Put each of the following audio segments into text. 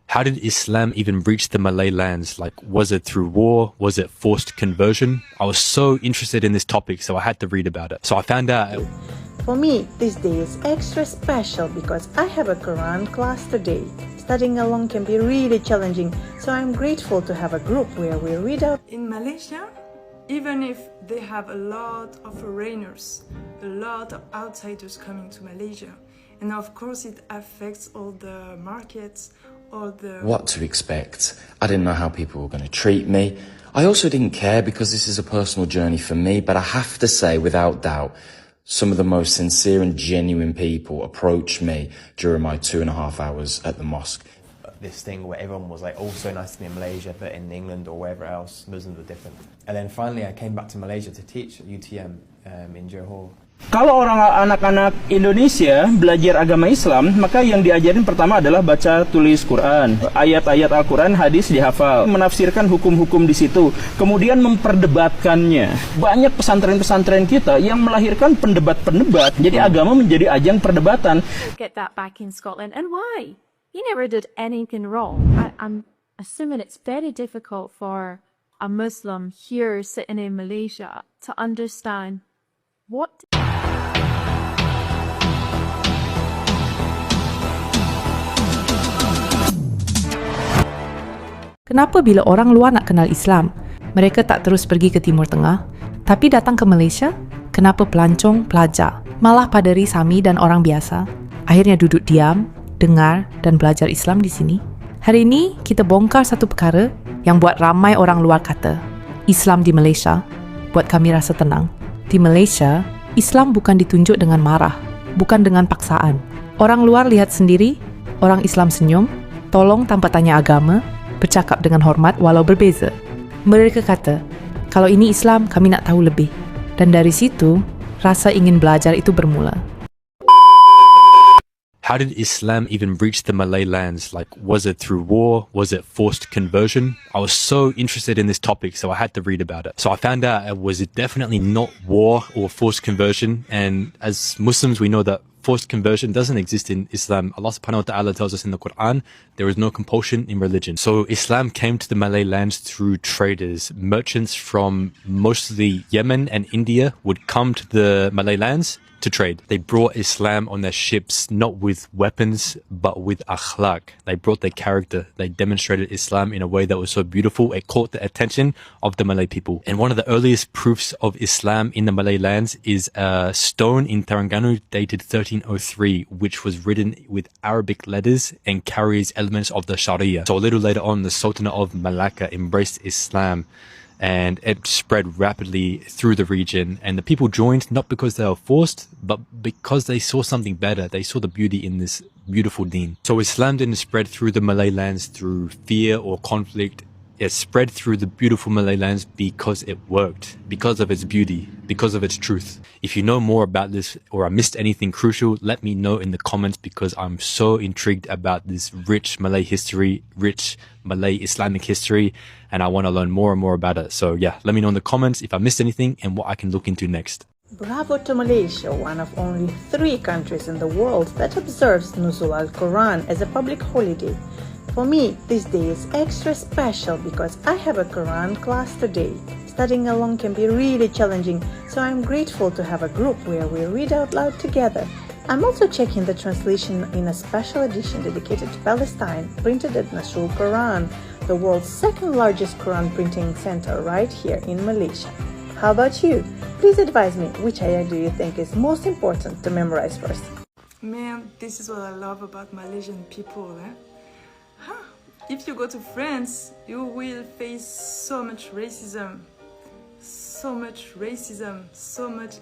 How did Islam even reach the Malay lands? Like, was it through war? Was it forced conversion? I was so interested in this topic, so I had to read about it. So I found out. For me, this day is extra special because I have a Quran class today. Studying alone can be really challenging, so I'm grateful to have a group where we read out. In Malaysia, even if they have a lot of foreigners, a lot of outsiders coming to Malaysia, and of course it affects all the markets, all the... What to expect? I didn't know how people were going to treat me. I also didn't care because this is a personal journey for me, but I have to say, without doubt, some of the most sincere and genuine people approached me during my 2.5 hours at the mosque. This thing where everyone was like, oh, so nice to be in Malaysia, but in England or wherever else, Muslims were different. And then finally I came back to Malaysia to teach at UTM in Johor. Kalau anak-anak Indonesia belajar agama Islam, maka yang diajarin pertama adalah baca tulis Quran, ayat-ayat Al-Quran, hadis dihafal, menafsirkan hukum-hukum di situ, kemudian memperdebatkannya. Banyak pesantren-pesantren kita yang melahirkan pendebat-pendebat, jadi agama menjadi ajang perdebatan. Get that back in Scotland, and why? He never did anything wrong. I'm assuming it's very difficult for a Muslim here sitting in Malaysia to understand what. Kenapa bila orang luar nak kenal Islam, mereka tak terus pergi ke Timur Tengah, tapi datang ke Malaysia? Kenapa pelancong, pelajar, malah paderi Sami dan orang biasa, akhirnya duduk diam, dengar dan belajar Islam di sini? Hari ini, kita bongkar satu perkara yang buat ramai orang luar kata, Islam di Malaysia, buat kami rasa tenang. Di Malaysia, Islam bukan ditunjuk dengan marah, bukan dengan paksaan. Orang luar lihat sendiri, orang Islam senyum, tolong tanpa tanya agama, bercakap dengan hormat walau berbeza. Mereka kata, kalau ini Islam, kami nak tahu lebih. Dan dari situ, rasa ingin belajar itu bermula. How did Islam even reach the Malay lands? Like, was it through war? Was it forced conversion? I was so interested in this topic, so I had to read about it. So I found out it was definitely not war or forced conversion. And as Muslims, we know that forced conversion doesn't exist in Islam. Allah subhanahu wa ta'ala tells us in the Quran, there is no compulsion in religion. So Islam came to the Malay lands through traders. Merchants from mostly Yemen and India would come to the Malay lands to trade. They brought Islam on their ships, not with weapons, but with akhlak. They brought their character. They demonstrated Islam in a way that was so beautiful. It caught the attention of the Malay people. And one of the earliest proofs of Islam in the Malay lands is a stone in Terengganu dated 1303, which was written with Arabic letters and carries elements of the Sharia. So a little later on, the Sultanate of Malacca embraced Islam, and it spread rapidly through the region, and the people joined not because they were forced, but because they saw something better. They saw the beauty in this beautiful deen. So Islam didn't spread through the Malay lands through fear or conflict. It spread through the beautiful Malay lands because it worked, because of its beauty, because of its truth. If you know more about this or I missed anything crucial, let me know in the comments, because I'm so intrigued about this rich Malay history, rich Malay Islamic history, and I want to learn more and more about it. So yeah, let me know in the comments if I missed anything and what I can look into next. Bravo to Malaysia, one of only 3 countries in the world that observes Nuzul al-Quran as a public holiday. For me, this day is extra special because I have a Quran class today. Studying alone can be really challenging, so I'm grateful to have a group where we read out loud together. I'm also checking the translation in a special edition dedicated to Palestine, printed at Nashul Quran, the world's 2nd largest Quran printing center right here in Malaysia. How about you? Please advise me, which ayah do you think is most important to memorize first? Man, this is what I love about Malaysian people, If you go to France, you will face so much racism, so much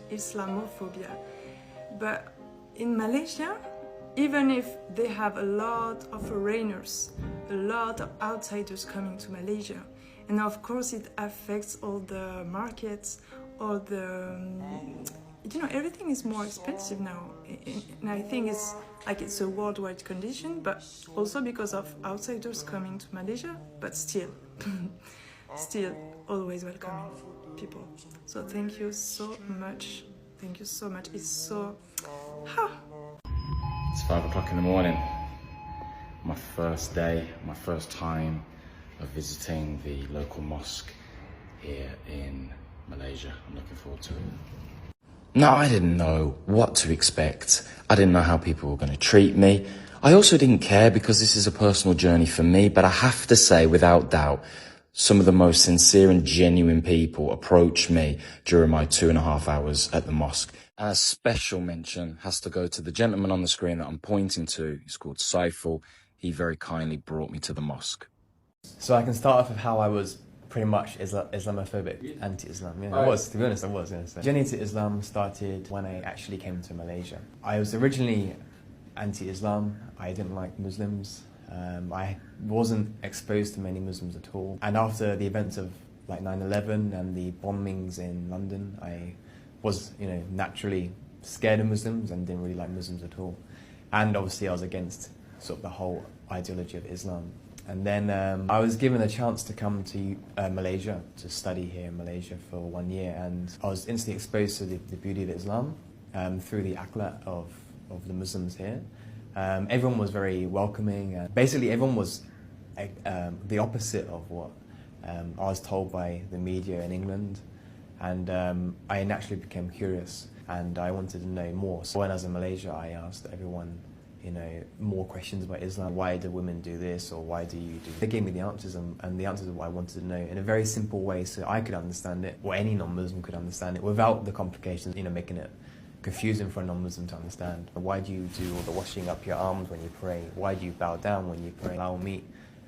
Islamophobia. But in Malaysia, even if they have a lot of foreigners, a lot of outsiders coming to Malaysia, and of course it affects all the markets, all the, everything is more expensive now, and I think it's a worldwide condition, but also because of outsiders coming to Malaysia, but still always welcoming people. So thank you so much. It's so... It's 5 o'clock in the morning. my first day, my first time of visiting the local mosque here in Malaysia. I'm looking forward to it. No, I didn't know what to expect. I didn't know how people were going to treat me. I also didn't care because this is a personal journey for me, but I have to say, without doubt, some of the most sincere and genuine people approached me during my 2.5 hours at the mosque. And a special mention has to go to the gentleman on the screen that I'm pointing to. He's called Saiful. He very kindly brought me to the mosque. So I can start off with how I was pretty much Islamophobic, anti-Islam. Yeah, I was, to be honest, I was. Yeah, so. Journey to Islam started when I actually came to Malaysia. I was originally anti-Islam. I didn't like Muslims. I wasn't exposed to many Muslims at all. And after the events of like 9/11 and the bombings in London, I was, naturally scared of Muslims and didn't really like Muslims at all. And obviously I was against sort of the whole ideology of Islam. And then I was given a chance to come to Malaysia, to study here in Malaysia for 1 year, and I was instantly exposed to the beauty of Islam through the Akhlak of the Muslims here. Everyone was very welcoming. Basically everyone was the opposite of what I was told by the media in England. And I naturally became curious and I wanted to know more. So when I was in Malaysia, I asked everyone, more questions about Islam. Why do women do this, or why do you do? They gave me the answers, and the answers of what I wanted to know in a very simple way, so I could understand it, or any non-Muslim could understand it, without the complications, making it confusing for a non-Muslim to understand. Why do you do all the washing up your arms when you pray? Why do you bow down when you pray? Allow me.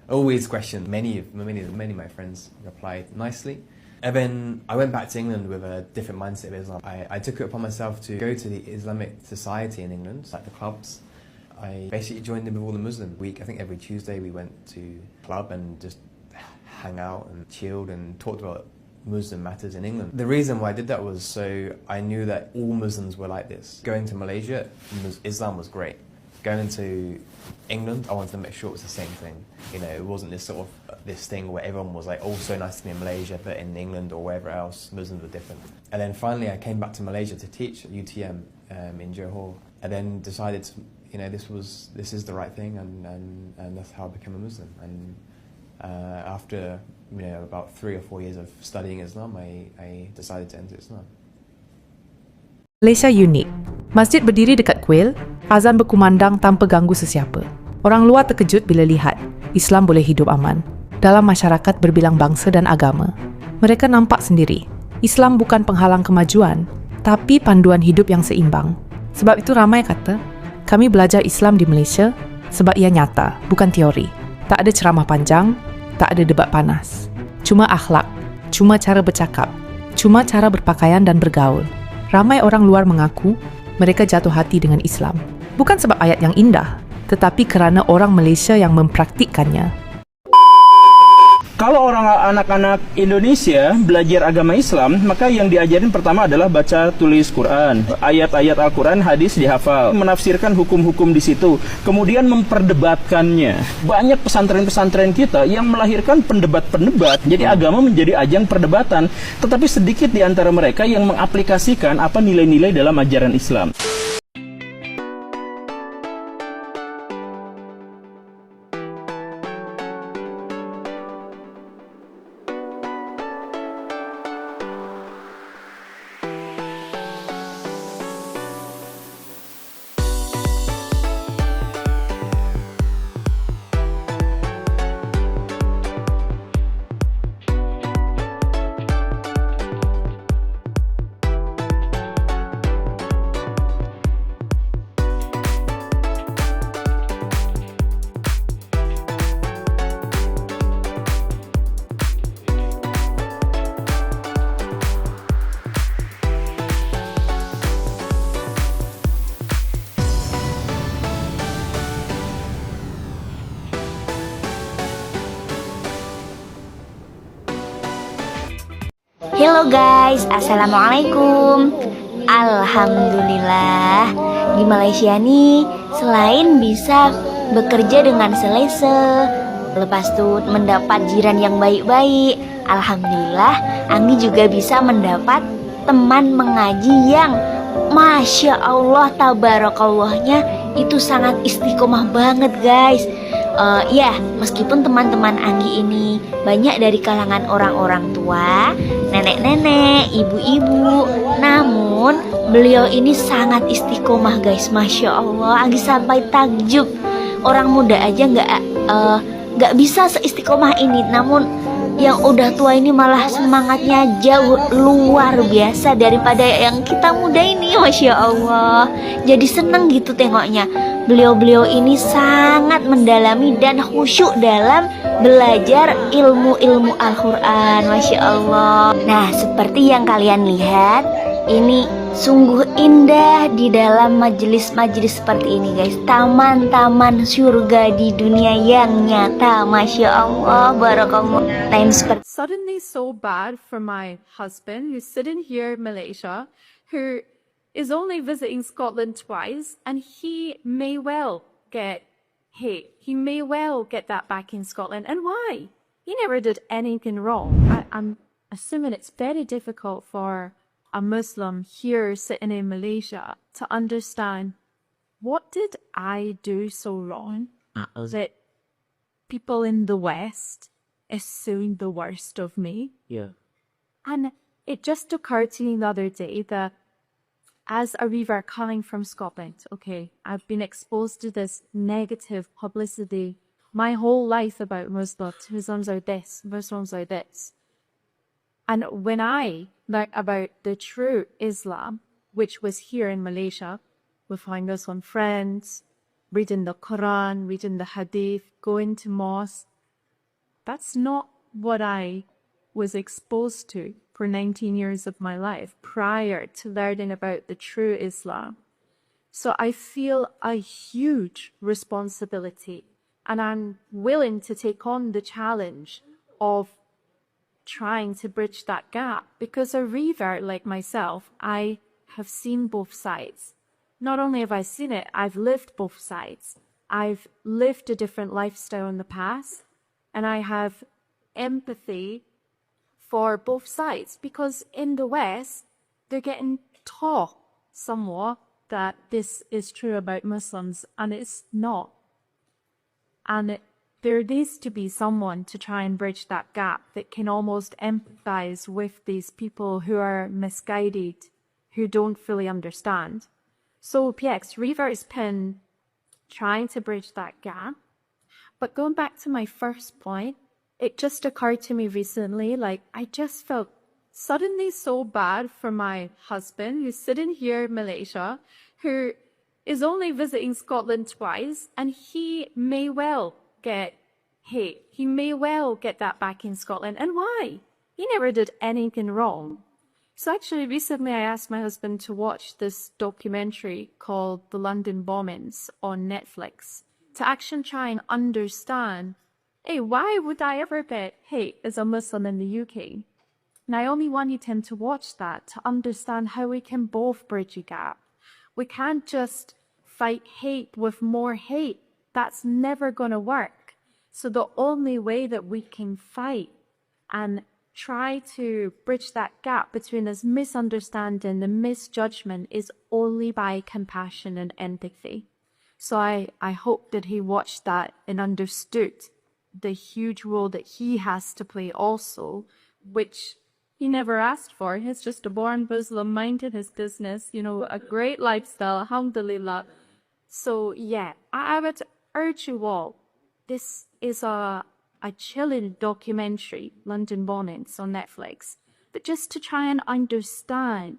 Always questions. Many of my friends replied nicely. And then I went back to England with a different mindset of Islam. I took it upon myself to go to the Islamic society in England, like the clubs. I basically joined in with all the Muslim week. I think every Tuesday we went to a club and just hang out and chilled and talked about Muslim matters in England. The reason why I did that was so I knew that all Muslims were like this. Going to Malaysia, Islam was great. Going to England, I wanted to make sure it was the same thing. It wasn't this sort of this thing where everyone was like, oh, so nice to be in Malaysia, but in England or wherever else, Muslims were different. And then finally I came back to Malaysia to teach at UTM in Johor, and then decided to, this is the right thing, and that's how I became a Muslim. And after about 3 or 4 years of studying Islam, I decided to enter Islam. Malaysia unik. Masjid berdiri dekat kuil, azan berkumandang tanpa ganggu sesiapa. Orang luar terkejut bila lihat Islam boleh hidup aman dalam masyarakat berbilang bangsa dan agama. Mereka nampak sendiri, Islam bukan penghalang kemajuan, tapi panduan hidup yang seimbang. Sebab itu ramai kata, kami belajar Islam di Malaysia sebab ia nyata, bukan teori. Tak ada ceramah panjang, tak ada debat panas. Cuma akhlak, cuma cara bercakap, cuma cara berpakaian dan bergaul. Ramai orang luar mengaku mereka jatuh hati dengan Islam. Bukan sebab ayat yang indah, tetapi kerana orang Malaysia yang mempraktikkannya. Kalau anak-anak Indonesia belajar agama Islam, maka yang diajarin pertama adalah baca tulis Quran. Ayat-ayat Al-Quran, hadis dihafal. Menafsirkan hukum-hukum di situ. Kemudian memperdebatkannya. Banyak pesantren-pesantren kita yang melahirkan pendebat-pendebat. Jadi agama menjadi ajang perdebatan. Tetapi sedikit di antara mereka yang mengaplikasikan apa nilai-nilai dalam ajaran Islam. Halo guys, assalamualaikum. Alhamdulillah, di Malaysia nih selain bisa bekerja dengan selesa, lepas itu mendapat jiran yang baik-baik, alhamdulillah Anggi juga bisa mendapat teman mengaji yang Masya Allah, tabarakallahnya itu sangat istiqomah banget guys. Ya, meskipun teman-teman Anggi ini banyak dari kalangan orang-orang tua, nenek-nenek, ibu-ibu, namun beliau ini sangat istiqomah guys, Masya Allah. Anggi sampai takjub, orang muda aja nggak bisa seistiqomah ini, namun yang udah tua ini malah semangatnya jauh luar biasa daripada yang kita muda ini, Masya Allah. Jadi seneng gitu tengoknya. Beliau-beliau ini sangat mendalami dan khusyuk dalam belajar ilmu-ilmu Al-Quran, Masya Allah. Nah, seperti yang kalian lihat, ini sungguh indah di dalam majelis-majelis seperti ini guys. Taman-taman surga di dunia yang nyata, Masya Allah, barakallah. Suddenly so bad for my husband who's sitting here in Malaysia, who is only visiting Scotland twice, and he may well get hate. He may well get that back in Scotland. And why? He never did anything wrong. I'm assuming it's very difficult for a Muslim here sitting in Malaysia to understand, what did I do so wrong that people in the West assume the worst of me? Yeah. And it just occurred to me the other day that as a revert coming from Scotland, okay, I've been exposed to this negative publicity my whole life about Muslims. Muslims are this, Muslims are this. And when I learned about the true Islam, which was here in Malaysia, with my Muslim friends, reading the Quran, reading the Hadith, going to mosque, that's not what I was exposed to for 19 years of my life prior to learning about the true Islam. So I feel a huge responsibility, and I'm willing to take on the challenge of trying to bridge that gap, because a revert like myself, I have seen both sides. Not only have I seen it, I've lived both sides. I've lived a different lifestyle in the past, and I have empathy for both sides, because in the West, they're getting taught somewhat that this is true about Muslims, and it's not. And there needs to be someone to try and bridge that gap that can almost empathize with these people who are misguided, who don't fully understand. So PX, revert has been trying to bridge that gap. But going back to my first point, it just occurred to me recently, like, I just felt suddenly so bad for my husband who's sitting here in Malaysia, who is only visiting Scotland twice, and he may well get hate. He may well get that back in Scotland. And why? He never did anything wrong. So actually recently I asked my husband to watch this documentary called The London Bombings on Netflix to actually try and understand, hey, why would I ever get hate as a Muslim in the UK? And I only wanted him to watch that to understand how we can both bridge a gap. We can't just fight hate with more hate. That's never going to work. So the only way that we can fight and try to bridge that gap between this misunderstanding and misjudgment is only by compassion and empathy. So I hope that he watched that and understood the huge role that he has to play also, which he never asked for. He's just a born Muslim, minded his business, you know, a great lifestyle, alhamdulillah. So yeah, I would urge you all, this is a chilling documentary, London Bombings on Netflix, but just to try and understand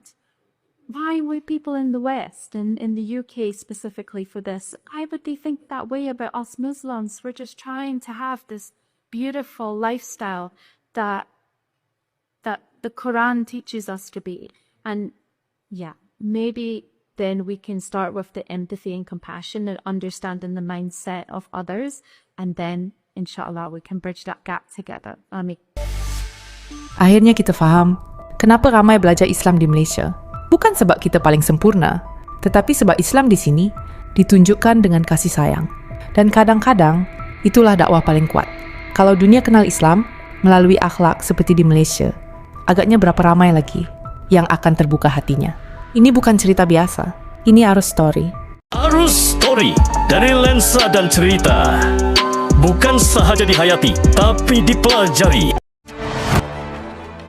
why would people in the West and in the UK specifically for this, why would they think that way about us Muslims? We're just trying to have this beautiful lifestyle that the Quran teaches us to be. And yeah, maybe then we can start with the empathy and compassion and understanding the mindset of others, and then inshallah we can bridge that gap together. Amin. Akhirnya kita faham kenapa ramai belajar Islam di Malaysia. Bukan sebab kita paling sempurna, tetapi sebab Islam di sini ditunjukkan dengan kasih sayang. Dan kadang-kadang itulah dakwah paling kuat. Kalau dunia kenal Islam melalui akhlak seperti di Malaysia, agaknya berapa ramai lagi yang akan terbuka hatinya. Ini bukan cerita biasa, ini arus story. Arus story dari lensa dan cerita. bukan sahaja dihayati, tapi dipelajari.